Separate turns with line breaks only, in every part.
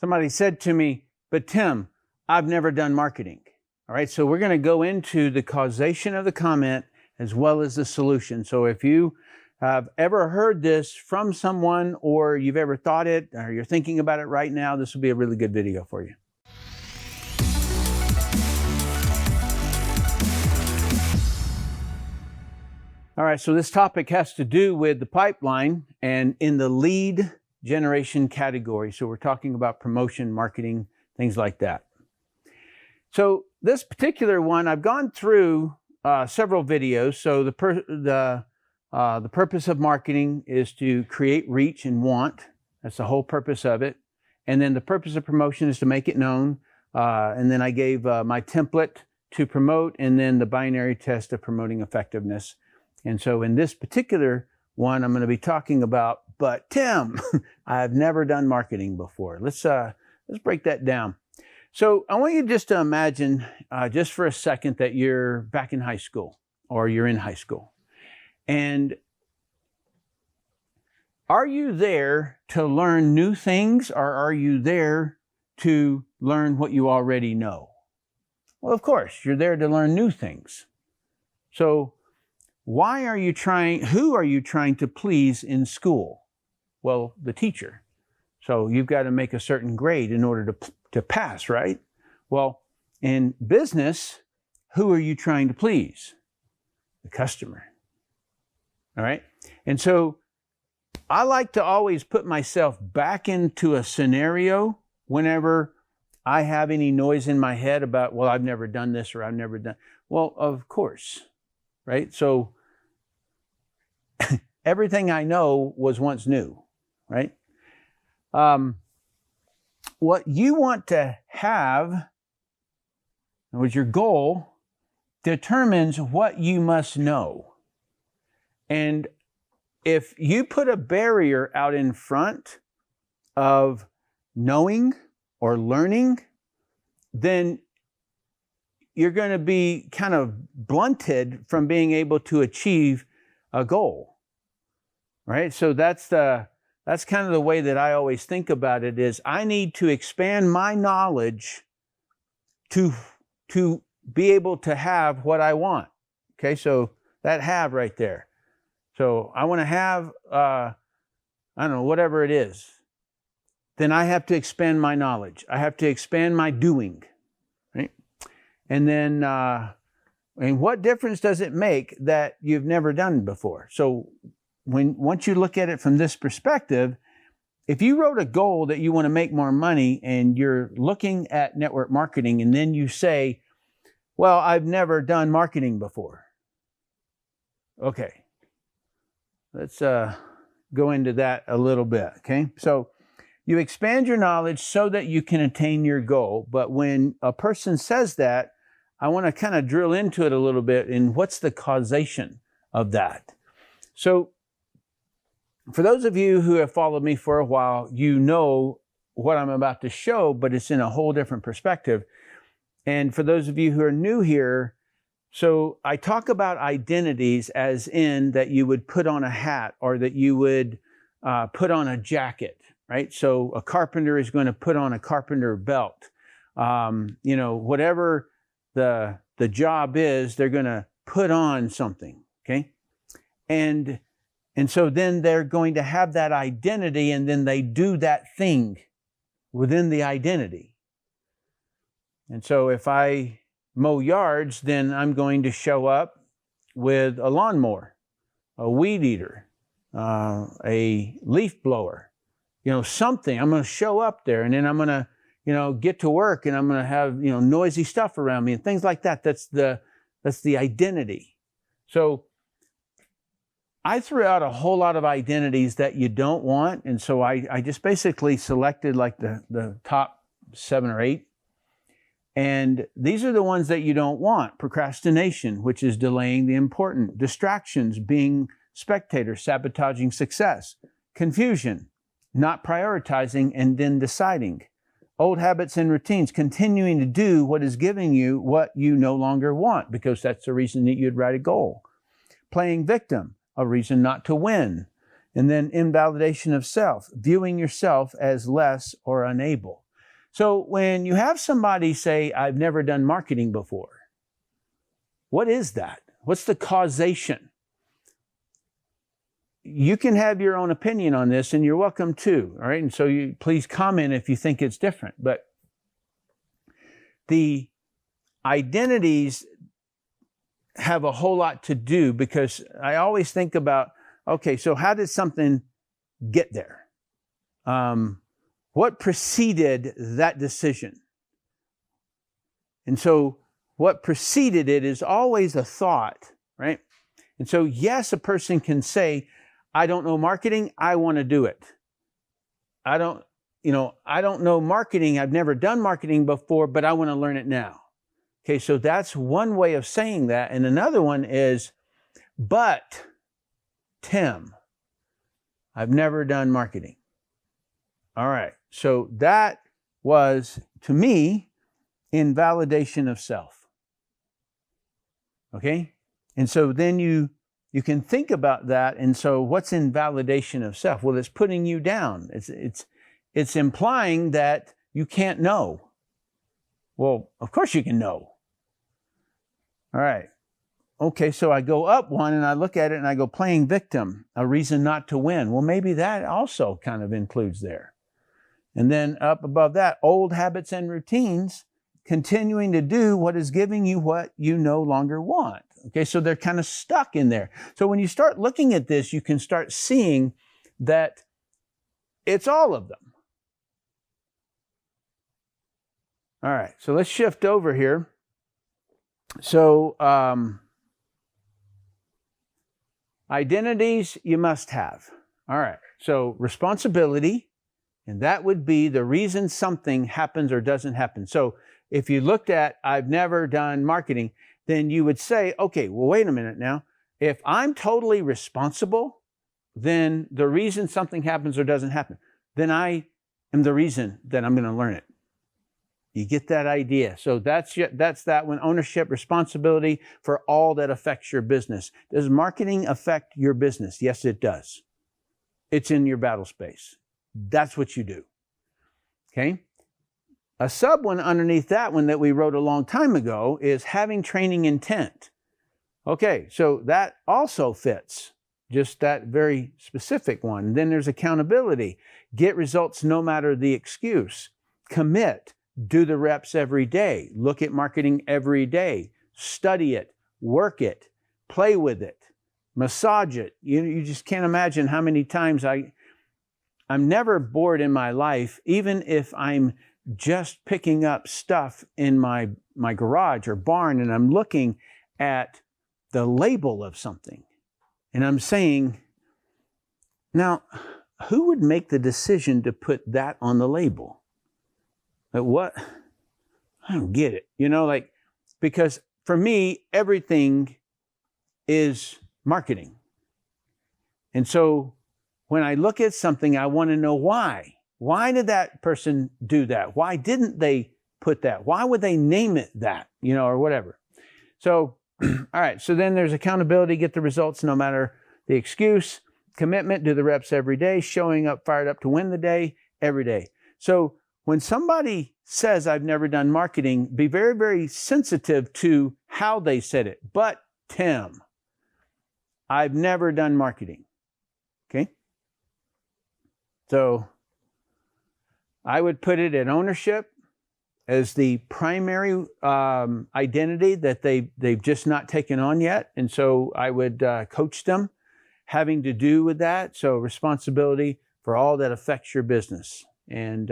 Somebody said to me, but Tim, I've never done marketing. All right, so we're going to go into the causation of the comment as well as the solution. So if you have ever heard this from someone, or you've ever thought it, or you're thinking about it right now, this will be a really good video for you. All right, so this topic has to do with the pipeline and in the lead generation category. So we're talking about promotion, marketing, things like that. So this particular one, I've gone through several videos. So the purpose of marketing is to create reach and want. That's the whole purpose of it. And then the purpose of promotion is to make it known. And then I gave my template to promote, and then the binary test of promoting effectiveness. And so in this particular one, I'm going to be talking about, but Tim, I've never done marketing before. Let's break that down. So I want you just to imagine just for a second that you're back in high school, or you're in high school. And are you there to learn new things, or are you there to learn what you already know? Well, of course, you're there to learn new things. So who are you trying to please in school? Well, the teacher. So you've got to make a certain grade in order to pass, right? Well, in business, who are you trying to please? The customer. All right? And so I like to always put myself back into a scenario whenever I have any noise in my head about, well, I've never done this, or I've never done. Well, of course, right? So everything I know was once new, right? What you want to have, was your goal, determines what you must know. And if you put a barrier out in front of knowing or learning, then you're going to be kind of blunted from being able to achieve a goal, right? So that's kind of the way that I always think about it, is I need to expand my knowledge to be able to have what I want. Okay, so that have right there. So I want to have, I don't know, whatever it is. Then I have to expand my knowledge. I have to expand my doing, right? And then, and what difference does it make that you've never done before? So once you look at it from this perspective, if you wrote a goal that you want to make more money, and you're looking at network marketing, and then you say, well, I've never done marketing before. Okay. Let's go into that a little bit, okay? So you expand your knowledge so that you can attain your goal. But when a person says that, I want to kind of drill into it a little bit, and what's the causation of that? So for those of you who have followed me for a while, you know what I'm about to show, but it's in a whole different perspective. And for those of you who are new here, so I talk about identities as in that you would put on a hat, or that you would put on a jacket, right? So a carpenter is going to put on a carpenter belt. Whatever the job is, they're going to put on something, okay? And so then they're going to have that identity, and then they do that thing within the identity. And so if I mow yards, then I'm going to show up with a lawnmower, a weed eater, a leaf blower, something. I'm going to show up there, and then I'm going to, get to work, and I'm going to have, noisy stuff around me and things like that. That's the identity. So I threw out a whole lot of identities that you don't want. And so I just basically selected like the top 7 or 8. And these are the ones that you don't want. Procrastination, which is delaying the important. Distractions, being spectators, sabotaging success. Confusion, not prioritizing and then deciding. Old habits and routines, continuing to do what is giving you what you no longer want, because that's the reason that you'd write a goal. Playing victim, a reason not to win. And then invalidation of self, viewing yourself as less or unable. So when you have somebody say, I've never done marketing before, what is that? What's the causation? You can have your own opinion on this, and you're welcome to, all right? And so you please comment if you think it's different. But the identities have a whole lot to do, because I always think about, okay, so how did something get there? What preceded that decision? And so what preceded it is always a thought, right? And so yes, a person can say, I don't know marketing, I want to do it. I don't know marketing, I've never done marketing before, but I want to learn it now. Okay, so that's one way of saying that. And another one is, but Tim, I've never done marketing. All right, so that was, to me, invalidation of self. Okay? And so then you can think about that. And so what's invalidation of self? Well, it's putting you down. It's implying that you can't know. Well, of course you can know. All right. Okay, so I go up one and I look at it and I go, playing victim, a reason not to win. Well, maybe that also kind of includes there. And then up above that, old habits and routines, continuing to do what is giving you what you no longer want. Okay, so they're kind of stuck in there. So when you start looking at this, you can start seeing that it's all of them. All right, so let's shift over here. So identities you must have. All right, so responsibility, and that would be the reason something happens or doesn't happen. So if you looked at, I've never done marketing, then you would say, okay, well, wait a minute now. If I'm totally responsible, then the reason something happens or doesn't happen, then I am the reason that I'm going to learn it. You get that idea. So that's that one, ownership, responsibility for all that affects your business. Does marketing affect your business? Yes, it does. It's in your battle space. That's what you do. Okay? A sub one underneath that one that we wrote a long time ago is having training intent. Okay, so that also fits, just that very specific one. Then there's accountability. Get results no matter the excuse. Commit. Do the reps every day. Look at marketing every day. Study it. Work it. Play with it. Massage it. You just can't imagine how many times I'm never bored in my life, even if I'm just picking up stuff in my garage or barn and I'm looking at the label of something and I'm saying, now, who would make the decision to put that on the label? Like what? I don't get it. Because for me, everything is marketing. And so when I look at something, I want to know why. Why did that person do that? Why didn't they put that? Why would they name it that, or whatever? So, all right. So then there's accountability, get the results no matter the excuse. Commitment, do the reps every day. Showing up, fired up to win the day, every day. So when somebody says, I've never done marketing, be very, very sensitive to how they said it. But Tim, I've never done marketing. Okay? So I would put it at ownership as the primary identity that they've just not taken on yet. And so I would coach them having to do with that. So responsibility for all that affects your business and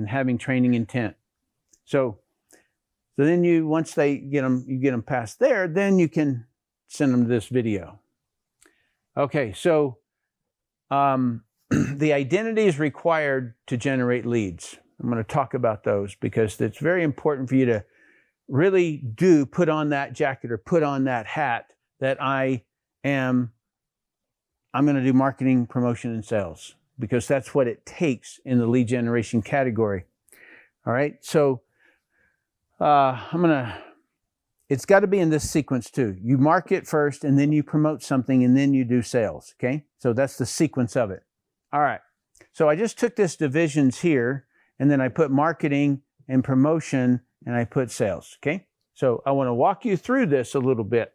having training intent. So then once they get them past there, then you can send them to this video. Okay, so the identity is required to generate leads. I'm going to talk about those because it's very important for you to really put on that jacket or put on that hat that I'm going to do marketing, promotion, and sales, because that's what it takes in the lead generation category. All right, so it's got to be in this sequence too. You market first, and then you promote something, and then you do sales, okay? So that's the sequence of it. All right, so I just took this divisions here, and then I put marketing, and promotion, and I put sales, okay? So I want to walk you through this a little bit.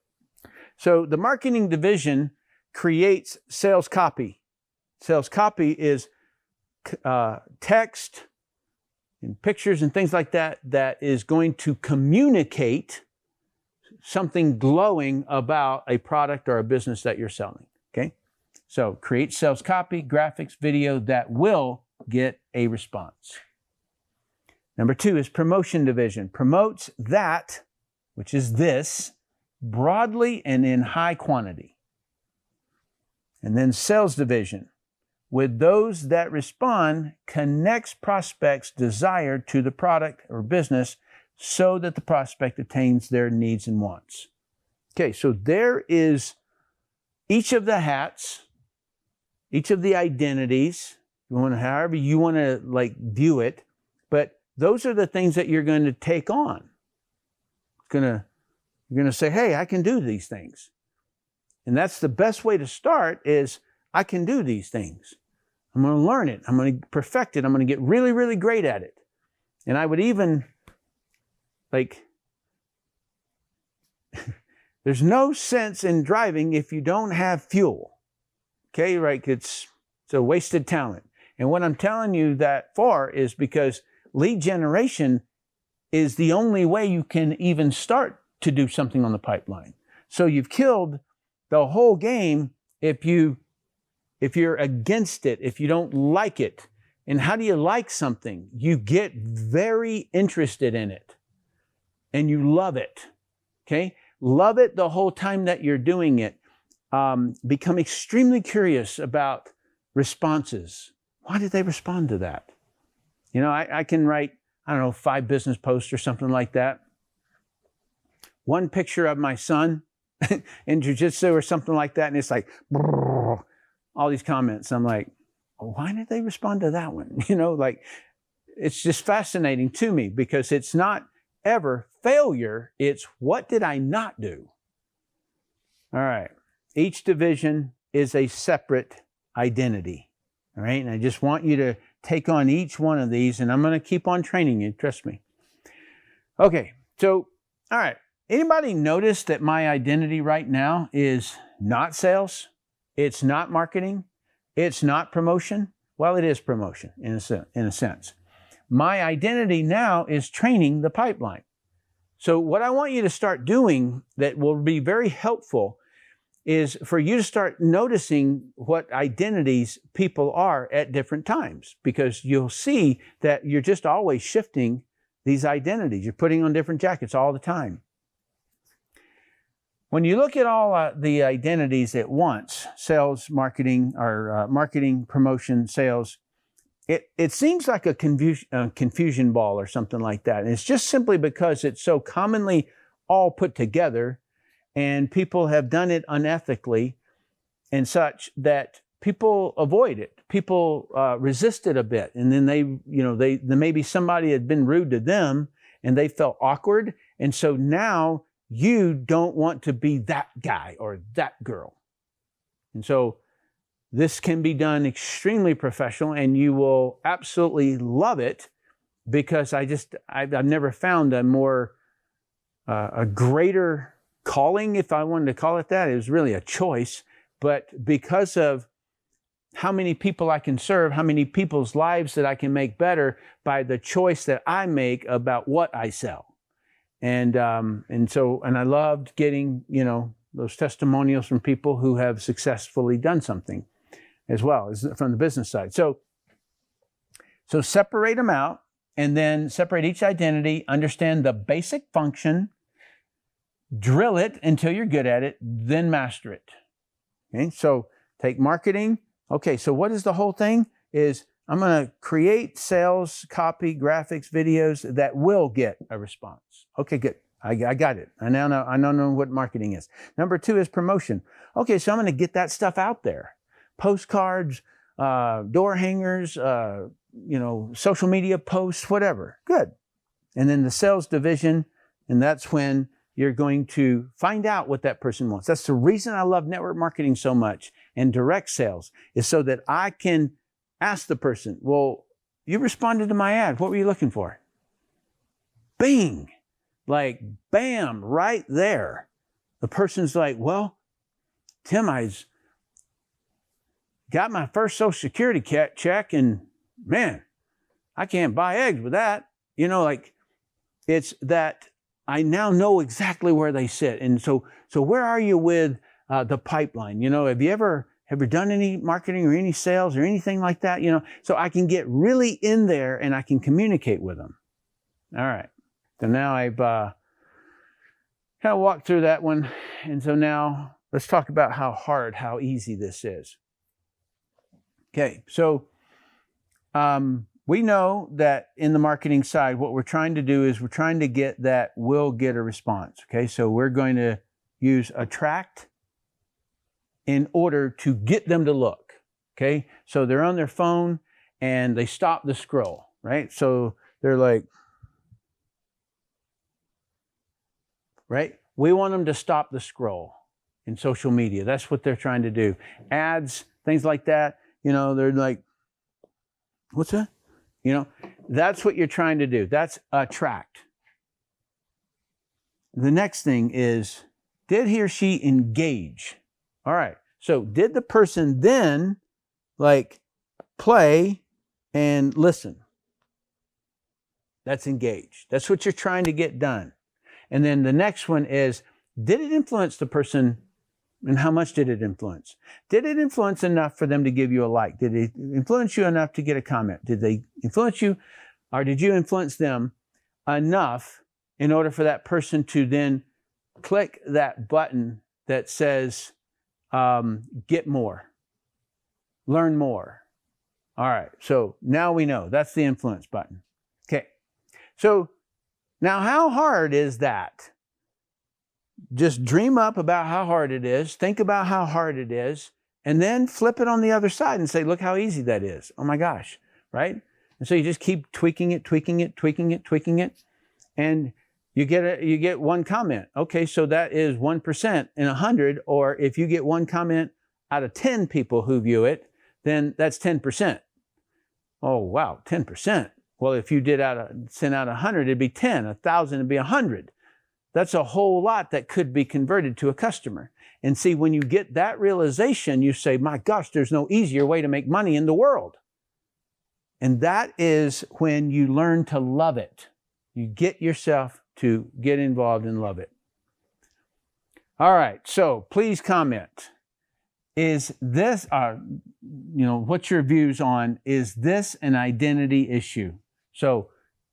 So the marketing division creates sales copy. Sales copy is text and pictures and things like that that is going to communicate something glowing about a product or a business that you're selling, okay? So create sales copy, graphics, video that will get a response. Number 2 is promotion division. Promotes that, which is this, broadly and in high quantity. And then sales division. With those that respond, connects prospects' desire to the product or business so that the prospect attains their needs and wants. Okay, so there is each of the hats, each of the identities, however you want to view it, but those are the things that you're going to take on. You're going to say, hey, I can do these things. And that's the best way to start is, I can do these things. I'm going to learn it. I'm going to perfect it. I'm going to get really, really great at it. And I would even, there's no sense in driving if you don't have fuel. Okay, right? It's a wasted talent. And what I'm telling you that for is because lead generation is the only way you can even start to do something on the pipeline. So you've killed the whole game if you're against it, if you don't like it. And how do you like something? You get very interested in it and you love it. Okay? Love it the whole time that you're doing it. Become extremely curious about responses. Why did they respond to that? You know, I can write, 5 business posts or something like that. One picture of my son in jiu-jitsu or something like that, and it's like, brrr, all these comments. I'm like, why did they respond to that one? It's just fascinating to me because it's not ever failure. It's what did I not do? All right. Each division is a separate identity. All right. And I just want you to take on each one of these, and I'm going to keep on training you. Trust me. Okay. So, all right. Anybody notice that my identity right now is not sales? It's not marketing. It's not promotion. Well, it is promotion in a sense. My identity now is training the pipeline. So what I want you to start doing that will be very helpful is for you to start noticing what identities people are at different times, because you'll see that you're just always shifting these identities. You're putting on different jackets all the time. When you look at all the identities at once, sales, marketing, or marketing, promotion, sales, it seems like a confusion ball or something like that. And it's just simply because it's so commonly all put together and people have done it unethically and such that people avoid it. People resist it a bit. And then maybe somebody had been rude to them and they felt awkward. And so now you don't want to be that guy or that girl. And so this can be done extremely professional and you will absolutely love it because I've never found a greater calling, if I wanted to call it that. It was really a choice, but because of how many people I can serve, how many people's lives that I can make better by the choice that I make about what I sell. And I loved getting, those testimonials from people who have successfully done something as well as from the business side. So separate them out and then separate each identity, understand the basic function, drill it until you're good at it, then master it. Okay. So take marketing. Okay. So what is the whole thing is I'm going to create sales, copy, graphics, videos that will get a response. Okay, good. I got it. I now know what marketing is. Number 2 is promotion. Okay, so I'm going to get that stuff out there. Postcards, door hangers, social media posts, whatever. Good. And then the sales division, and that's when you're going to find out what that person wants. That's the reason I love network marketing so much and direct sales is so that I can ask the person, well, you responded to my ad. What were you looking for? bing, like bam, right there. The person's like, well, Tim, I got my first Social Security check, and man, I can't buy eggs with that. Like it's that I now know exactly where they sit. And so where are you with the pipeline? Have you ever done any marketing or any sales or anything like that? So I can get really in there and I can communicate with them. All right. So now I've kind of walked through that one. And so now let's talk about how easy this is. Okay. So we know that in the marketing side, what we're trying to do is we're trying to get that will get a response. Okay. So we're going to use attract in order to get them to look. Okay. So they're on their phone and they stop the scroll, right? So they're like, right? We want them to stop the scroll in social media. That's what they're trying to do. Ads, things like that. They're like, what's that? That's what you're trying to do. That's attract. The next thing is, did he or she engage? All right. So did the person then play and listen? That's engaged. That's what you're trying to get done. And then the next one is, did it influence the person, and how much did it influence? Did it influence enough for them to give you a like? Did it influence you enough to get a comment? Did they influence you, or did you influence them enough in order for that person to then click that button that says, get more, learn more? All right, so now we know that's the influence button. Okay, so now how hard is that? Just dream up about how hard it is, think about how hard it is, and then flip it on the other side and say, look how easy that is. Oh my gosh, right? And so you just keep tweaking it, and you get one comment. Okay, so that is 1% in 100, or if you get one comment out of 10 people who view it, then that's 10%. Oh wow, 10%. Well, if you sent out 100, it'd be 10. 1,000, it'd be 100. That's a whole lot that could be converted to a customer. And see, when you get that realization, you say, my gosh, there's no easier way to make money in the world. And that is when you learn to love it. You get yourself to get involved and love it. All right, so please comment. Is this, what's your views on, is this an identity issue? So,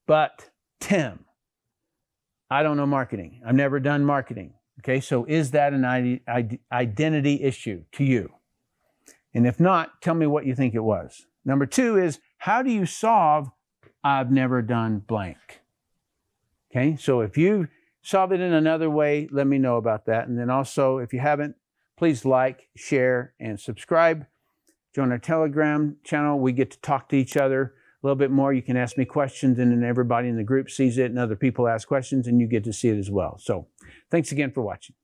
but Tim, I don't know marketing. I've never done marketing. Okay, so is that an identity issue to you? And if not, tell me what you think it was. Number 2 is, how do you solve I've never done blank? Okay, so if you solve it in another way, let me know about that. And then also, if you haven't, please like, share, and subscribe. Join our Telegram channel. We get to talk to each other a little bit more. You can ask me questions, and then everybody in the group sees it, and other people ask questions, and you get to see it as well. So thanks again for watching.